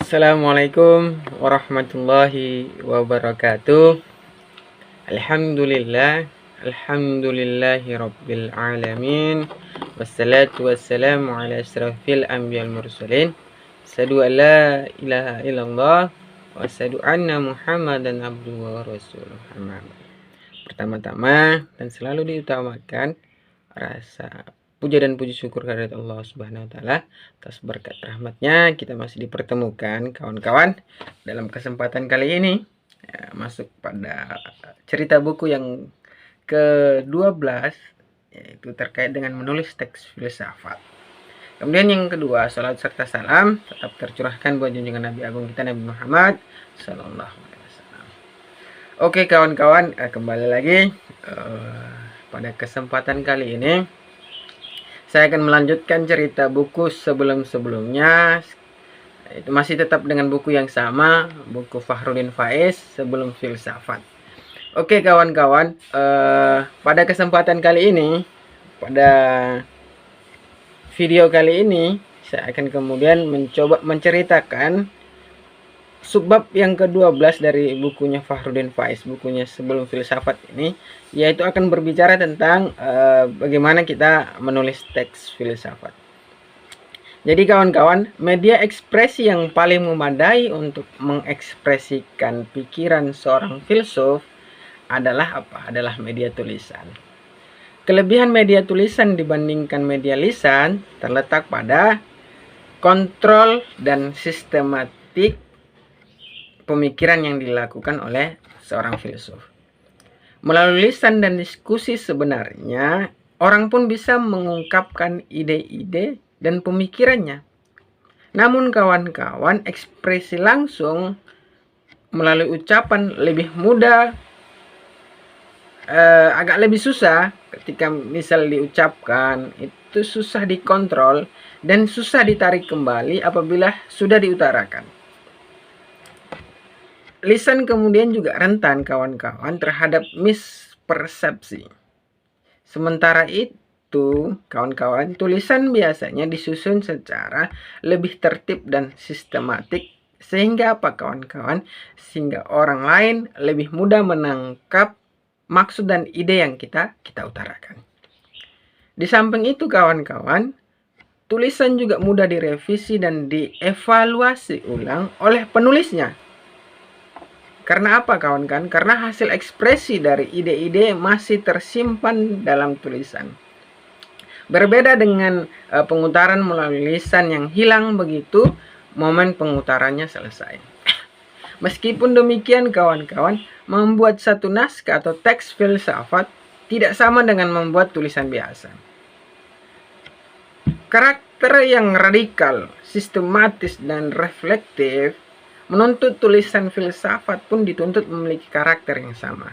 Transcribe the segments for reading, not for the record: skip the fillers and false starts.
Assalamualaikum warahmatullahi wabarakatuh. Alhamdulillah, alhamdulillahi rabbil alamin. Wassalatu wassalamu ala asrafil anbiya'il mursalin. Asyhadu an la ilaha illallah wa asyhadu anna Muhammadan abduhu wa rasuluh. Pertama-tama dan selalu diutamakan rasa puja dan puji syukur kehadirat Allah Subhanahu wa taala atas berkat rahmatnya kita masih dipertemukan kawan-kawan dalam kesempatan kali ini masuk pada cerita buku yang ke-12, yaitu terkait dengan menulis teks filsafat. Kemudian yang kedua, salat serta salam tetap tercurahkan buat junjungan Nabi Agung kita Nabi Muhammad sallallahu alaihi wasallam. Oke kawan-kawan, kembali lagi pada kesempatan kali ini saya akan melanjutkan cerita buku sebelum-sebelumnya. Itu masih tetap dengan buku yang sama, buku Fahrudin Faiz Sebelum Filsafat. Oke kawan-kawan, pada kesempatan kali ini, pada video kali ini, saya akan kemudian mencoba menceritakan subbab yang ke-12 dari bukunya Fahrudin Faiz, bukunya Sebelum Filsafat ini, yaitu akan berbicara tentang bagaimana kita menulis teks filsafat. Jadi kawan-kawan, media ekspresi yang paling memadai untuk mengekspresikan pikiran seorang filsuf adalah apa? Adalah media tulisan. Kelebihan media tulisan dibandingkan media lisan terletak pada kontrol dan sistematik pemikiran yang dilakukan oleh seorang filsuf. Melalui lisan dan diskusi sebenarnya, orang pun bisa mengungkapkan ide-ide dan pemikirannya. Namun kawan-kawan, ekspresi langsung melalui ucapan lebih mudah, agak lebih susah ketika misal diucapkan, itu susah dikontrol dan susah ditarik kembali apabila sudah diutarakan. Lisan kemudian juga rentan kawan-kawan terhadap mispersepsi. Sementara itu, kawan-kawan, tulisan biasanya disusun secara lebih tertib dan sistematik. Sehingga apa kawan-kawan? Sehingga orang lain lebih mudah menangkap maksud dan ide yang kita utarakan. Di samping itu kawan-kawan, tulisan juga mudah direvisi dan dievaluasi ulang oleh penulisnya. Karena apa kawan-kawan? Karena hasil ekspresi dari ide-ide masih tersimpan dalam tulisan. Berbeda dengan pengutaran melalui lisan yang hilang begitu momen pengutarannya selesai. Meskipun demikian kawan-kawan, membuat satu naskah atau teks filsafat tidak sama dengan membuat tulisan biasa. Karakter yang radikal, sistematis, dan reflektif menuntut tulisan filsafat pun dituntut memiliki karakter yang sama.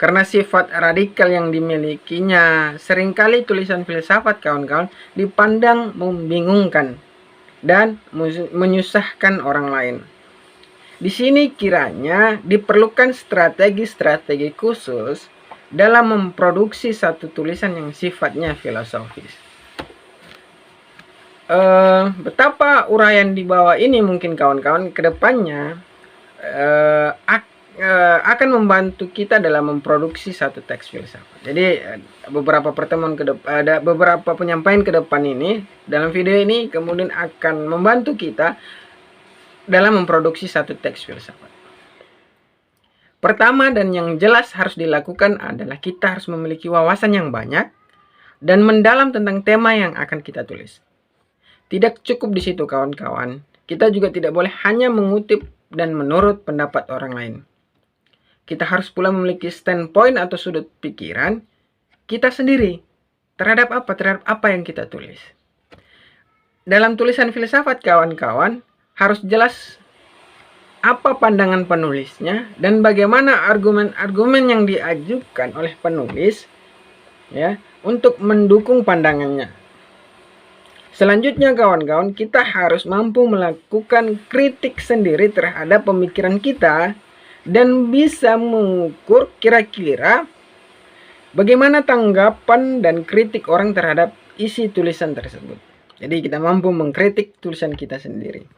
Karena sifat radikal yang dimilikinya, seringkali tulisan filsafat kawan-kawan dipandang membingungkan dan menyusahkan orang lain. Di sini kiranya diperlukan strategi-strategi khusus dalam memproduksi satu tulisan yang sifatnya filosofis. Betapa uraian di bawah ini mungkin kawan-kawan kedepannya akan membantu kita dalam memproduksi satu teks filsafat. Jadi beberapa pertemuan ada beberapa penyampaian ke depan ini dalam video ini kemudian akan membantu kita dalam memproduksi satu teks filsafat. Pertama dan yang jelas harus dilakukan adalah kita harus memiliki wawasan yang banyak dan mendalam tentang tema yang akan kita tulis. Tidak cukup di situ kawan-kawan, kita juga tidak boleh hanya mengutip dan menurut pendapat orang lain. Kita harus pula memiliki standpoint atau sudut pikiran kita sendiri terhadap apa yang kita tulis. Dalam tulisan filsafat kawan-kawan harus jelas apa pandangan penulisnya dan bagaimana argumen-argumen yang diajukan oleh penulis ya untuk mendukung pandangannya. Selanjutnya kawan-kawan, kita harus mampu melakukan kritik sendiri terhadap pemikiran kita dan bisa mengukur kira-kira bagaimana tanggapan dan kritik orang terhadap isi tulisan tersebut. Jadi kita mampu mengkritik tulisan kita sendiri.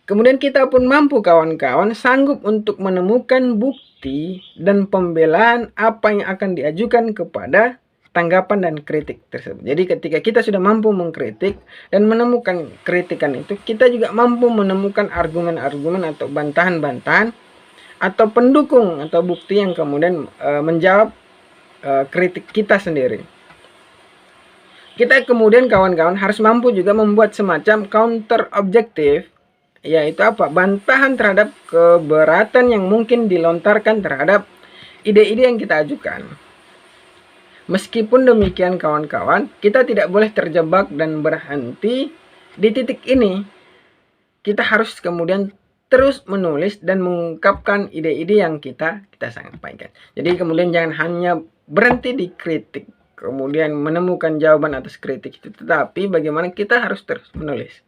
Kemudian kita pun mampu kawan-kawan sanggup untuk menemukan bukti dan pembelaan apa yang akan diajukan kepada tanggapan dan kritik tersebut. Jadi ketika kita sudah mampu mengkritik dan menemukan kritikan itu, kita juga mampu menemukan argumen-argumen atau bantahan-bantahan atau pendukung atau bukti yang kemudian menjawab kritik kita sendiri. Kita kemudian kawan-kawan harus mampu juga membuat semacam counter objektif, yaitu apa? Bantahan terhadap keberatan yang mungkin dilontarkan terhadap ide-ide yang kita ajukan. Meskipun demikian kawan-kawan, kita tidak boleh terjebak dan berhenti di titik ini. Kita harus kemudian terus menulis dan mengungkapkan ide-ide yang kita sampaikan. Jadi kemudian jangan hanya berhenti di kritik, kemudian menemukan jawaban atas kritik itu, tetapi bagaimana kita harus terus menulis.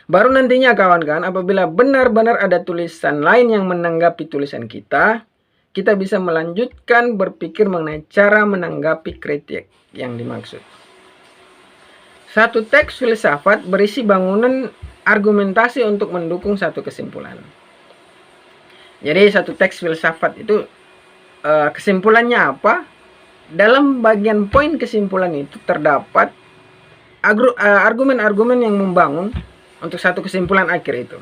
Baru nantinya kawan-kawan, apabila benar-benar ada tulisan lain yang menanggapi tulisan kita bisa melanjutkan berpikir mengenai cara menanggapi kritik yang dimaksud. Satu teks filsafat berisi bangunan argumentasi untuk mendukung satu kesimpulan. Jadi satu teks filsafat itu kesimpulannya apa? Dalam bagian poin kesimpulan itu terdapat argumen-argumen yang membangun untuk satu kesimpulan akhir itu.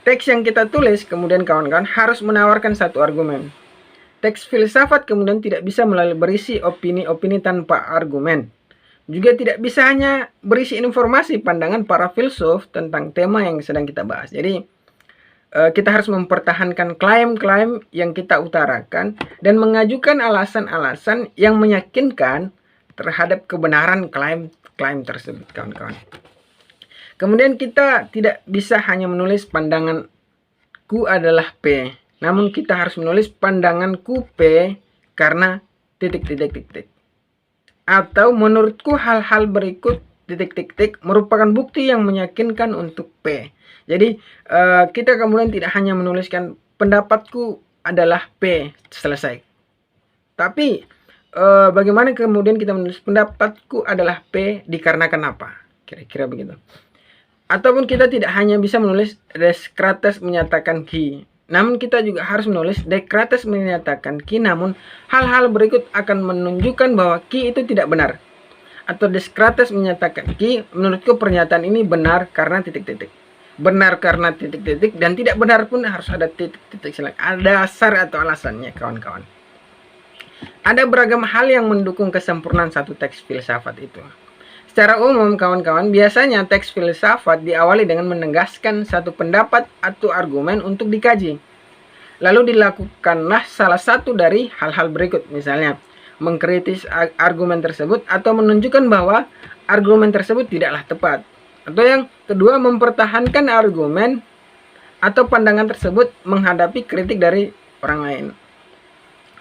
Teks yang kita tulis kemudian kawan-kawan harus menawarkan satu argumen. Teks filsafat kemudian tidak bisa berisi opini-opini tanpa argumen. Juga tidak bisa hanya berisi informasi pandangan para filsuf tentang tema yang sedang kita bahas. Jadi kita harus mempertahankan klaim-klaim yang kita utarakan dan mengajukan alasan-alasan yang meyakinkan terhadap kebenaran klaim tersebut, kawan-kawan. Kemudian kita tidak bisa hanya menulis pandanganku adalah P, namun kita harus menulis pandanganku P karena titik-titik-titik. Atau menurutku hal-hal berikut titik-titik merupakan bukti yang meyakinkan untuk P. Jadi kita kemudian tidak hanya menuliskan pendapatku adalah P, selesai. Tapi bagaimana kemudian kita menulis pendapatku adalah P dikarenakan apa? Kira-kira begitu. Ataupun kita tidak hanya bisa menulis Descartes menyatakan Q, namun kita juga harus menulis Descartes menyatakan Q, namun hal-hal berikut akan menunjukkan bahwa Q itu tidak benar. Atau Descartes menyatakan Q, menurutku pernyataan ini benar karena titik-titik. Benar karena titik-titik dan tidak benar pun harus ada titik-titik. Ada dasar atau alasannya, kawan-kawan. Ada beragam hal yang mendukung kesempurnaan satu teks filsafat itu. Secara umum, kawan-kawan, biasanya teks filsafat diawali dengan menegaskan satu pendapat atau argumen untuk dikaji. Lalu dilakukanlah salah satu dari hal-hal berikut, misalnya mengkritis argumen tersebut atau menunjukkan bahwa argumen tersebut tidaklah tepat. Atau yang kedua, mempertahankan argumen atau pandangan tersebut menghadapi kritik dari orang lain.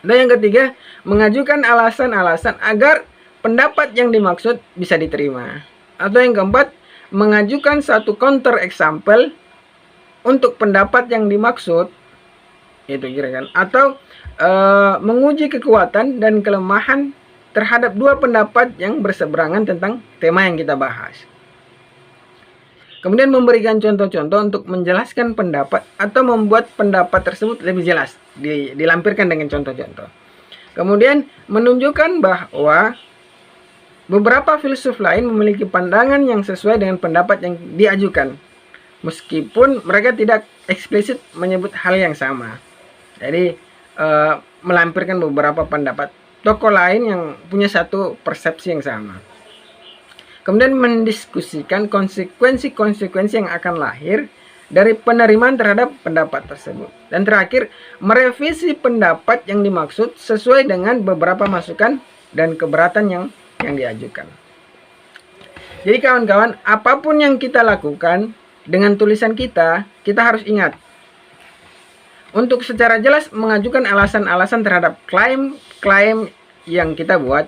Dan yang ketiga, mengajukan alasan-alasan agar pendapat yang dimaksud bisa diterima. Atau yang keempat, mengajukan satu counter example untuk pendapat yang dimaksud. Itu kira-kira. Atau menguji kekuatan dan kelemahan terhadap dua pendapat yang berseberangan tentang tema yang kita bahas. Kemudian memberikan contoh-contoh untuk menjelaskan pendapat atau membuat pendapat tersebut lebih jelas. Dilampirkan dengan contoh-contoh. Kemudian menunjukkan bahwa beberapa filsuf lain memiliki pandangan yang sesuai dengan pendapat yang diajukan, meskipun mereka tidak eksplisit menyebut hal yang sama. Jadi melampirkan beberapa pendapat tokoh lain yang punya satu persepsi yang sama. Kemudian mendiskusikan konsekuensi-konsekuensi yang akan lahir dari penerimaan terhadap pendapat tersebut. Dan terakhir, merevisi pendapat yang dimaksud sesuai dengan beberapa masukan dan keberatan yang diajukan. Jadi kawan-kawan, apapun yang kita lakukan dengan tulisan kita harus ingat untuk secara jelas mengajukan alasan-alasan terhadap klaim-klaim yang kita buat.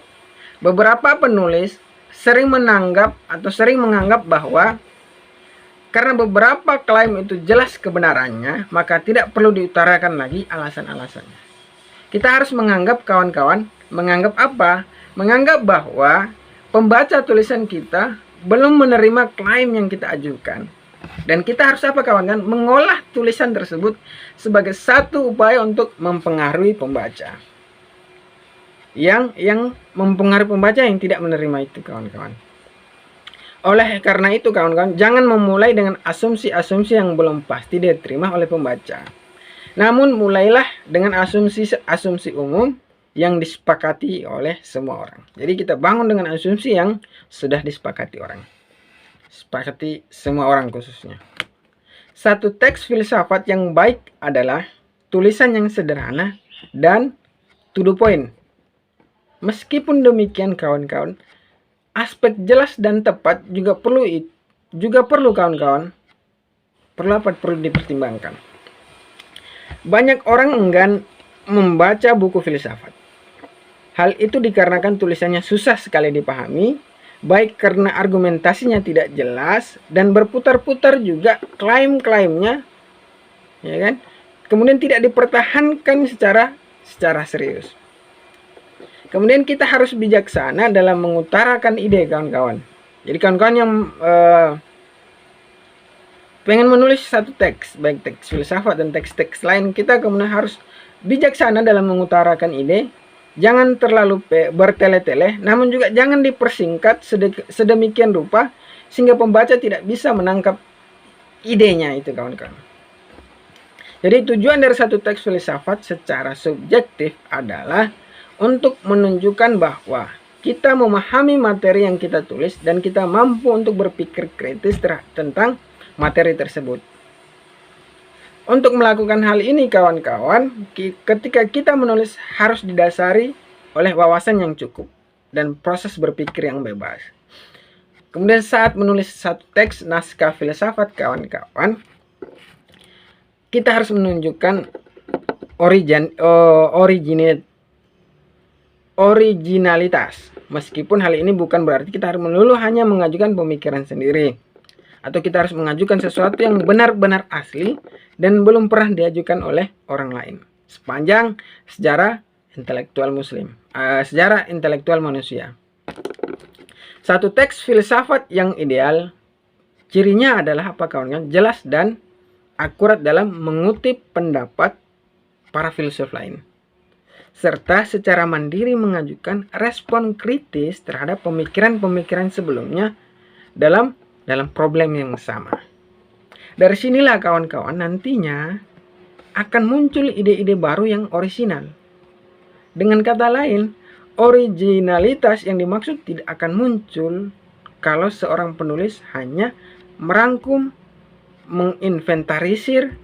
Beberapa penulis sering menganggap bahwa karena beberapa klaim itu jelas kebenarannya, maka tidak perlu diutarakan lagi alasan-alasannya. Kita harus menganggap, kawan-kawan, menganggap apa? Menganggap bahwa pembaca tulisan kita belum menerima klaim yang kita ajukan. Dan kita harus apa kawan-kawan? Mengolah tulisan tersebut sebagai satu upaya untuk mempengaruhi pembaca. Yang mempengaruhi pembaca yang tidak menerima itu kawan-kawan. Oleh karena itu kawan-kawan, jangan memulai dengan asumsi-asumsi yang belum pasti diterima oleh pembaca. Namun mulailah dengan asumsi-asumsi umum yang disepakati oleh semua orang. Jadi kita bangun dengan asumsi yang sudah disepakati orang. Sepakati semua orang khususnya. Satu teks filsafat yang baik adalah tulisan yang sederhana dan to the point. Meskipun demikian kawan-kawan, aspek jelas dan tepat juga perlu kawan-kawan. Perlu dipertimbangkan. Banyak orang enggan membaca buku filsafat. Hal itu dikarenakan tulisannya susah sekali dipahami, baik karena argumentasinya tidak jelas dan berputar-putar juga klaim-klaimnya, ya kan? Kemudian tidak dipertahankan secara serius. Kemudian kita harus bijaksana dalam mengutarakan ide kawan-kawan. Jadi kawan-kawan yang pengen menulis satu teks, baik teks filsafat dan teks-teks lain, kita kemudian harus bijaksana dalam mengutarakan ide. Jangan terlalu bertele-tele, namun juga jangan dipersingkat sedemikian rupa sehingga pembaca tidak bisa menangkap idenya itu kawan-kawan. Jadi tujuan dari satu teks filsafat secara subjektif adalah untuk menunjukkan bahwa kita memahami materi yang kita tulis dan kita mampu untuk berpikir kritis tentang materi tersebut. Untuk melakukan hal ini kawan-kawan, ketika kita menulis harus didasari oleh wawasan yang cukup dan proses berpikir yang bebas. Kemudian saat menulis satu teks naskah filsafat kawan-kawan, kita harus menunjukkan originalitas. Meskipun hal ini bukan berarti kita harus melulu hanya mengajukan pemikiran sendiri, atau kita harus mengajukan sesuatu yang benar-benar asli dan belum pernah diajukan oleh orang lain sepanjang sejarah intelektual muslim, sejarah intelektual manusia. Satu teks filsafat yang ideal cirinya adalah apa kawan-kawan? Jelas dan akurat dalam mengutip pendapat para filsuf lain, serta secara mandiri mengajukan respon kritis terhadap pemikiran-pemikiran sebelumnya dalam problem yang sama. Dari sinilah kawan-kawan nantinya akan muncul ide-ide baru yang orisinal. Dengan kata lain, originalitas yang dimaksud tidak akan muncul kalau seorang penulis hanya merangkum, menginventarisir,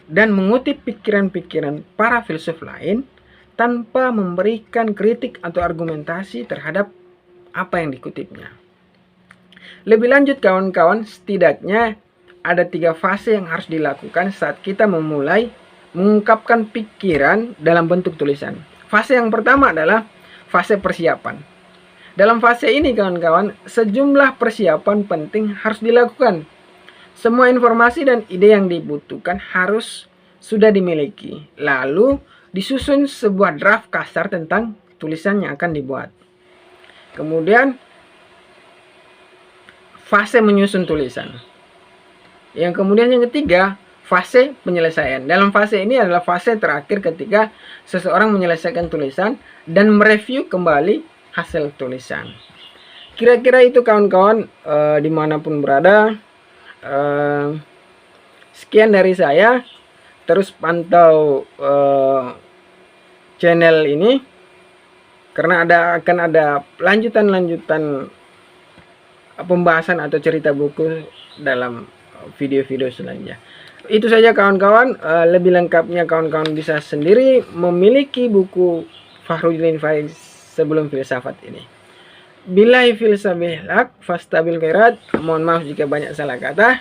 dan mengutip pikiran-pikiran para filsuf lain tanpa memberikan kritik atau argumentasi terhadap apa yang dikutipnya. Lebih lanjut kawan-kawan, setidaknya ada 3 fase yang harus dilakukan saat kita memulai mengungkapkan pikiran dalam bentuk tulisan. Fase yang pertama adalah fase persiapan. Dalam fase ini kawan-kawan, sejumlah persiapan penting harus dilakukan. Semua informasi dan ide yang dibutuhkan harus sudah dimiliki. Lalu disusun sebuah draft kasar tentang tulisan yang akan dibuat. Kemudian fase menyusun tulisan. Yang kemudian yang ketiga, fase penyelesaian. Dalam fase ini adalah fase terakhir ketika seseorang menyelesaikan tulisan dan mereview kembali hasil tulisan. Kira-kira itu kawan-kawan, dimanapun berada. Sekian dari saya. Terus pantau channel ini karena akan ada lanjutan pembahasan atau cerita buku dalam video-video selanjutnya. Itu saja kawan-kawan. Lebih lengkapnya kawan-kawan bisa sendiri memiliki buku Fahrudin Faiz Sebelum Filsafat ini. Billahi filsafih lak fastabil khairat. Mohon maaf jika banyak salah kata.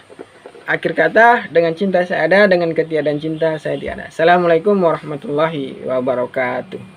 Akhir kata, dengan cinta saya ada, dengan ketiadaan cinta saya tiada. Assalamualaikum warahmatullahi wabarakatuh.